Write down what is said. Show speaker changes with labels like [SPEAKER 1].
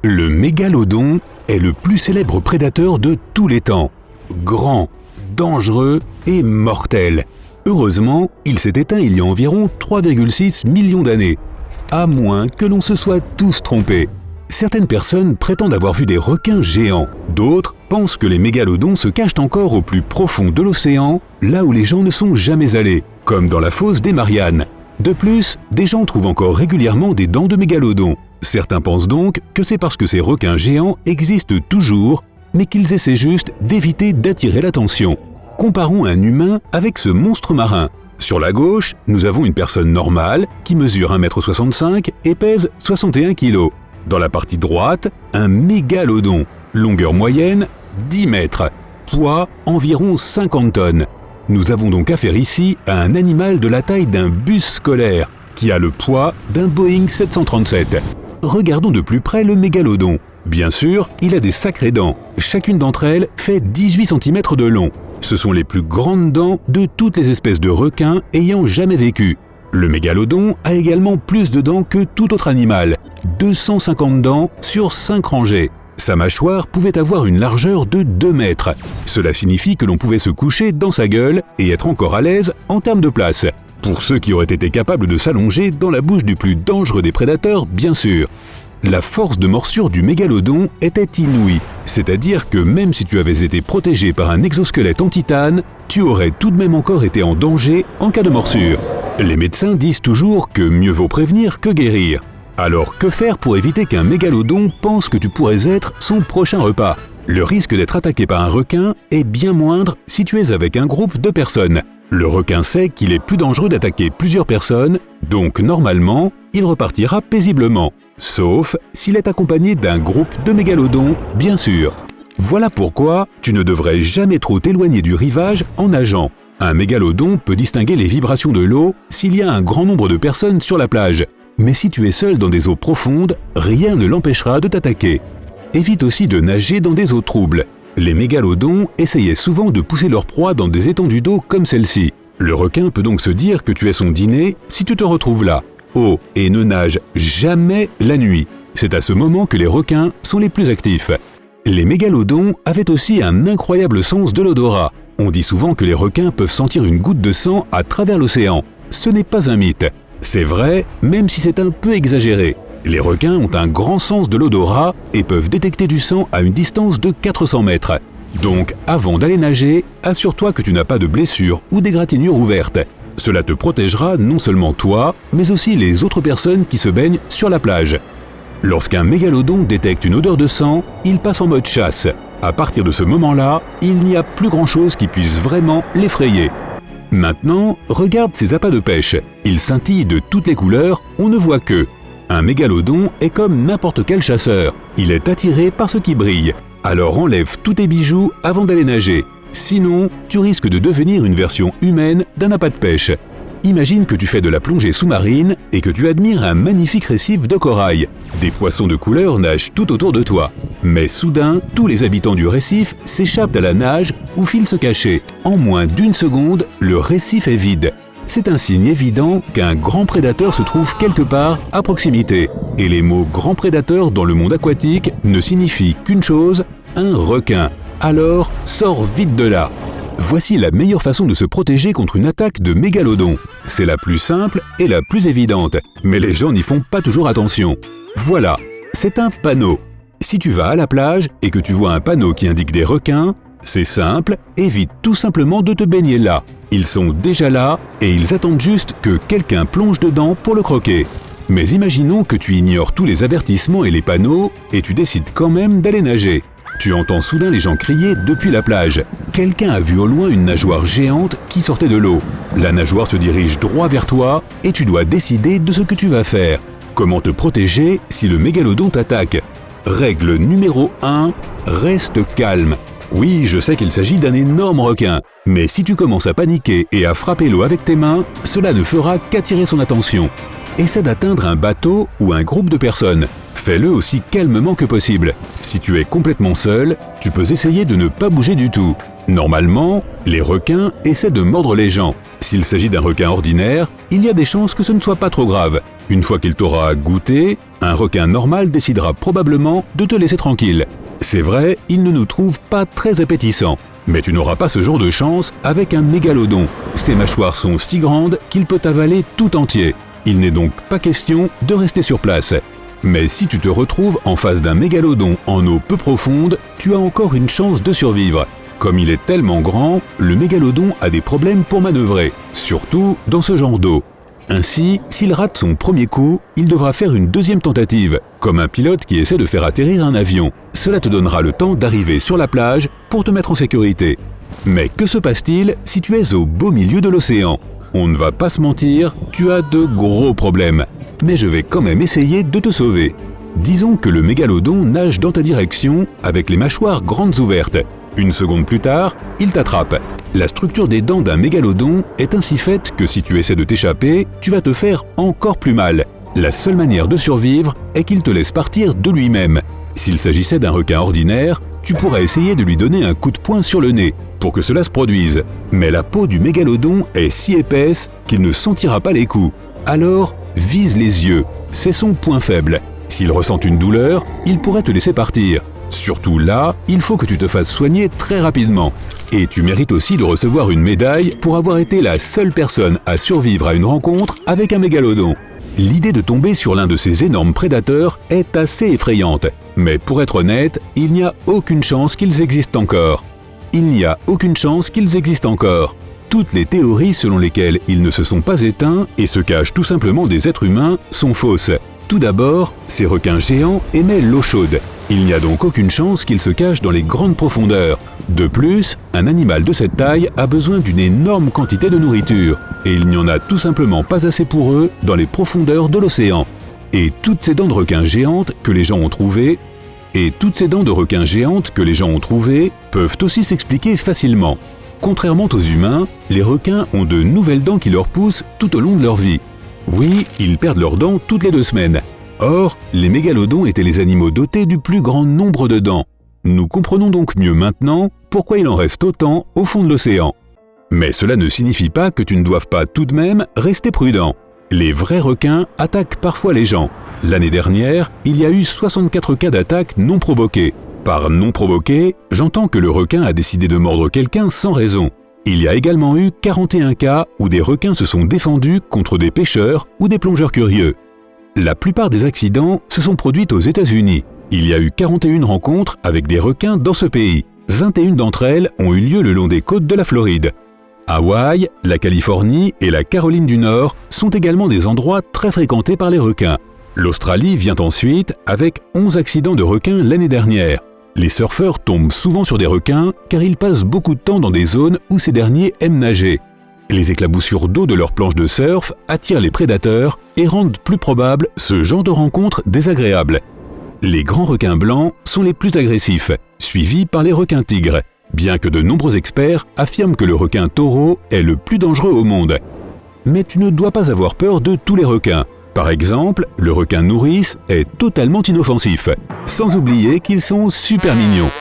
[SPEAKER 1] Le mégalodon est le plus célèbre prédateur de tous les temps. Grand, dangereux et mortel. Heureusement, il s'est éteint il y a environ 3,6 millions d'années. À moins que l'on se soit tous trompés. Certaines personnes prétendent avoir vu des requins géants. D'autres pensent que les mégalodons se cachent encore au plus profond de l'océan, là où les gens ne sont jamais allés, comme dans la fosse des Mariannes. De plus, des gens trouvent encore régulièrement des dents de mégalodons. Certains pensent donc que c'est parce que ces requins géants existent toujours, mais qu'ils essaient juste d'éviter d'attirer l'attention. Comparons un humain avec ce monstre marin. Sur la gauche, nous avons une personne normale qui mesure 1,65 m et pèse 61 kg. Dans la partie droite, un mégalodon, longueur moyenne 10 mètres, poids environ 50 tonnes. Nous avons donc affaire ici à un animal de la taille d'un bus scolaire, qui a le poids d'un Boeing 737. Regardons de plus près le mégalodon. Bien sûr, il a des sacrées dents. Chacune d'entre elles fait 18 cm de long. Ce sont les plus grandes dents de toutes les espèces de requins ayant jamais vécu. Le mégalodon a également plus de dents que tout autre animal, 250 dents sur 5 rangées. Sa mâchoire pouvait avoir une largeur de 2 mètres. Cela signifie que l'on pouvait se coucher dans sa gueule et être encore à l'aise en termes de place. Pour ceux qui auraient été capables de s'allonger dans la bouche du plus dangereux des prédateurs, bien sûr. La force de morsure du mégalodon était inouïe, c'est-à-dire que même si tu avais été protégé par un exosquelette en titane, tu aurais tout de même encore été en danger en cas de morsure. Les médecins disent toujours que mieux vaut prévenir que guérir. Alors que faire pour éviter qu'un mégalodon pense que tu pourrais être son prochain repas? Le risque d'être attaqué par un requin est bien moindre si tu es avec un groupe de personnes. Le requin sait qu'il est plus dangereux d'attaquer plusieurs personnes, donc normalement, il repartira paisiblement. Sauf s'il est accompagné d'un groupe de mégalodons, bien sûr. Voilà pourquoi tu ne devrais jamais trop t'éloigner du rivage en nageant. Un mégalodon peut distinguer les vibrations de l'eau s'il y a un grand nombre de personnes sur la plage. Mais si tu es seul dans des eaux profondes, rien ne l'empêchera de t'attaquer. Évite aussi de nager dans des eaux troubles. Les mégalodons essayaient souvent de pousser leur proie dans des étendues d'eau comme celle-ci. Le requin peut donc se dire que tu es son dîner si tu te retrouves là. Oh, et ne nage jamais la nuit. C'est à ce moment que les requins sont les plus actifs. Les mégalodons avaient aussi un incroyable sens de l'odorat. On dit souvent que les requins peuvent sentir une goutte de sang à travers l'océan. Ce n'est pas un mythe. C'est vrai, même si c'est un peu exagéré. Les requins ont un grand sens de l'odorat et peuvent détecter du sang à une distance de 400 mètres. Donc, avant d'aller nager, assure-toi que tu n'as pas de blessures ou d'égratignures ouvertes. Cela te protégera non seulement toi, mais aussi les autres personnes qui se baignent sur la plage. Lorsqu'un mégalodon détecte une odeur de sang, il passe en mode chasse. À partir de ce moment-là, il n'y a plus grand-chose qui puisse vraiment l'effrayer. Maintenant, regarde ces appâts de pêche. Ils scintillent de toutes les couleurs, on ne voit qu'eux. Un mégalodon est comme n'importe quel chasseur. Il est attiré par ce qui brille. Alors enlève tous tes bijoux avant d'aller nager. Sinon, tu risques de devenir une version humaine d'un appât de pêche. Imagine que tu fais de la plongée sous-marine et que tu admires un magnifique récif de corail. Des poissons de couleur nagent tout autour de toi. Mais soudain, tous les habitants du récif s'échappent à la nage ou filent se cacher. En moins d'une seconde, le récif est vide. C'est un signe évident qu'un grand prédateur se trouve quelque part à proximité. Et les mots « grand prédateur » dans le monde aquatique ne signifient qu'une chose, un requin. Alors, sors vite de là. Voici la meilleure façon de se protéger contre une attaque de mégalodon. C'est la plus simple et la plus évidente, mais les gens n'y font pas toujours attention. Voilà, c'est un panneau. Si tu vas à la plage et que tu vois un panneau qui indique des requins, c'est simple, évite tout simplement de te baigner là. Ils sont déjà là et ils attendent juste que quelqu'un plonge dedans pour le croquer. Mais imaginons que tu ignores tous les avertissements et les panneaux et tu décides quand même d'aller nager. Tu entends soudain les gens crier depuis la plage. Quelqu'un a vu au loin une nageoire géante qui sortait de l'eau. La nageoire se dirige droit vers toi et tu dois décider de ce que tu vas faire. Comment te protéger si le mégalodon t'attaque? Règle numéro 1, reste calme. Oui, je sais qu'il s'agit d'un énorme requin, mais si tu commences à paniquer et à frapper l'eau avec tes mains, cela ne fera qu'attirer son attention. Essaie d'atteindre un bateau ou un groupe de personnes. Fais-le aussi calmement que possible. Si tu es complètement seul, tu peux essayer de ne pas bouger du tout. Normalement, les requins essaient de mordre les gens. S'il s'agit d'un requin ordinaire, il y a des chances que ce ne soit pas trop grave. Une fois qu'il t'aura goûté, un requin normal décidera probablement de te laisser tranquille. C'est vrai, il ne nous trouve pas très appétissants. Mais tu n'auras pas ce genre de chance avec un mégalodon. Ses mâchoires sont si grandes qu'il peut avaler tout entier. Il n'est donc pas question de rester sur place. Mais si tu te retrouves en face d'un mégalodon en eau peu profonde, tu as encore une chance de survivre. Comme il est tellement grand, le mégalodon a des problèmes pour manœuvrer, surtout dans ce genre d'eau. Ainsi, s'il rate son premier coup, il devra faire une deuxième tentative, comme un pilote qui essaie de faire atterrir un avion. Cela te donnera le temps d'arriver sur la plage pour te mettre en sécurité. Mais que se passe-t-il si tu es au beau milieu de l'océan ? On ne va pas se mentir, tu as de gros problèmes. Mais je vais quand même essayer de te sauver. Disons que le mégalodon nage dans ta direction avec les mâchoires grandes ouvertes. Une seconde plus tard, il t'attrape. La structure des dents d'un mégalodon est ainsi faite que si tu essaies de t'échapper, tu vas te faire encore plus mal. La seule manière de survivre est qu'il te laisse partir de lui-même. S'il s'agissait d'un requin ordinaire, tu pourrais essayer de lui donner un coup de poing sur le nez pour que cela se produise. Mais la peau du mégalodon est si épaisse qu'il ne sentira pas les coups. Alors, vise les yeux. C'est son point faible. S'il ressent une douleur, il pourrait te laisser partir. Surtout là, il faut que tu te fasses soigner très rapidement. Et tu mérites aussi de recevoir une médaille pour avoir été la seule personne à survivre à une rencontre avec un mégalodon. L'idée de tomber sur l'un de ces énormes prédateurs est assez effrayante. Mais pour être honnête, il n'y a aucune chance qu'ils existent encore. Il n'y a aucune chance qu'ils existent encore. Toutes les théories selon lesquelles ils ne se sont pas éteints et se cachent tout simplement des êtres humains sont fausses. Tout d'abord, ces requins géants aimaient l'eau chaude. Il n'y a donc aucune chance qu'ils se cachent dans les grandes profondeurs. De plus, un animal de cette taille a besoin d'une énorme quantité de nourriture, et il n'y en a tout simplement pas assez pour eux dans les profondeurs de l'océan. Et toutes ces dents de requins géantes que les gens ont trouvées, peuvent aussi s'expliquer facilement. Contrairement aux humains, les requins ont de nouvelles dents qui leur poussent tout au long de leur vie. Oui, ils perdent leurs dents toutes les 2 semaines. Or, les mégalodons étaient les animaux dotés du plus grand nombre de dents. Nous comprenons donc mieux maintenant pourquoi il en reste autant au fond de l'océan. Mais cela ne signifie pas que tu ne doives pas tout de même rester prudent. Les vrais requins attaquent parfois les gens. L'année dernière, il y a eu 64 cas d'attaque non provoquées. Par non provoquées, j'entends que le requin a décidé de mordre quelqu'un sans raison. Il y a également eu 41 cas où des requins se sont défendus contre des pêcheurs ou des plongeurs curieux. La plupart des accidents se sont produits aux États-Unis. Il y a eu 41 rencontres avec des requins dans ce pays. 21 d'entre elles ont eu lieu le long des côtes de la Floride. Hawaï, la Californie et la Caroline du Nord sont également des endroits très fréquentés par les requins. L'Australie vient ensuite avec 11 accidents de requins l'année dernière. Les surfeurs tombent souvent sur des requins car ils passent beaucoup de temps dans des zones où ces derniers aiment nager. Les éclaboussures d'eau de leurs planches de surf attirent les prédateurs et rendent plus probable ce genre de rencontres désagréables. Les grands requins blancs sont les plus agressifs, suivis par les requins tigres, bien que de nombreux experts affirment que le requin taureau est le plus dangereux au monde. Mais tu ne dois pas avoir peur de tous les requins. Par exemple, le requin nourrice est totalement inoffensif, sans oublier qu'ils sont super mignons.